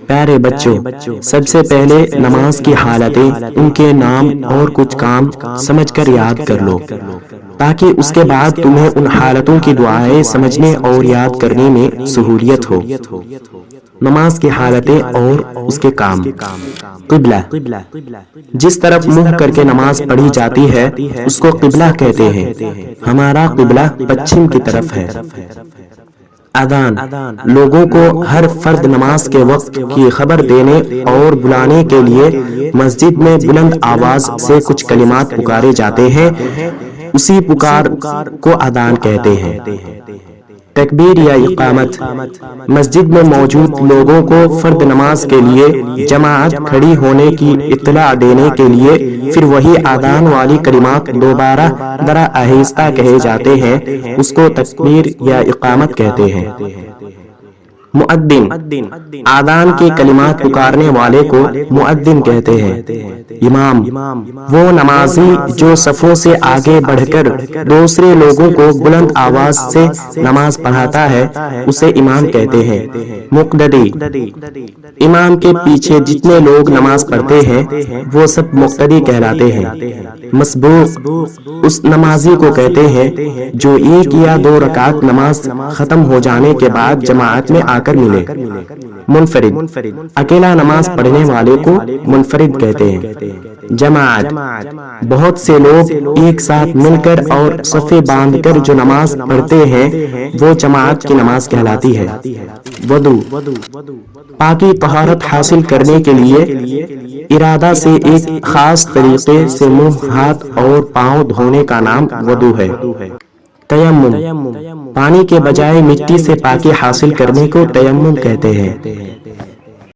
پیارے بچوں، سب سے پہلے نماز کی حالتیں، ان کے نام اور کچھ کام سمجھ کر یاد کر لو، تاکہ اس کے بعد تمہیں ان حالتوں کی دعائیں سمجھنے اور یاد کرنے میں سہولیت ہو۔ نماز کی حالتیں اور اس کے کام۔ قبلہ، جس طرف منہ کر کے نماز پڑھی جاتی ہے اس کو قبلہ کہتے ہیں۔ ہمارا قبلہ پچھم کی طرف ہے۔ اذان، لوگوں کو ہر فرد نماز کے وقت کی خبر دینے اور بلانے کے لیے مسجد میں بلند آواز سے کچھ کلمات پکارے جاتے ہیں، اسی پکار کو اذان کہتے ہیں۔ تکبیر یا اقامت، مسجد میں موجود لوگوں کو فرد نماز کے لیے جماعت کھڑی ہونے کی اطلاع دینے کے لیے پھر وہی اذان والی کلمات دوبارہ ذرا آہستہ کہے جاتے ہیں، اس کو تکبیر یا اقامت کہتے ہیں۔ مؤذن، اذان کے کلمات پکارنے والے کو مؤذن کہتے ہیں۔ امام، وہ نمازی جو صفوں سے آگے بڑھ کر دوسرے لوگوں کو بلند آواز سے نماز پڑھاتا ہے، اسے امام کہتے ہیں۔ مقتدی، امام کے پیچھے جتنے لوگ نماز پڑھتے ہیں وہ سب مقتدی کہلاتے ہیں۔ مسبوق، اس نمازی کو کہتے ہیں جو ایک یا دو رکعت نماز ختم ہو جانے کے بعد جماعت میں آ کر ملے۔ منفرد، اکیلا نماز پڑھنے والے کو منفرد کہتے ہیں۔ جماعت، بہت سے لوگ ایک ساتھ مل کر اور صفیں باندھ کر جو نماز پڑھتے ہیں وہ جماعت کی نماز کہلاتی ہے۔ وضو، پاکی طہارت حاصل کرنے کے لیے ارادہ سے ایک خاص طریقے سے منہ، ہاتھ اور پاؤں دھونے کا نام وضو ہے۔ تیمم، پانی کے بجائے مٹی سے پاکی حاصل کرنے کو تیمم کہتے ہیں۔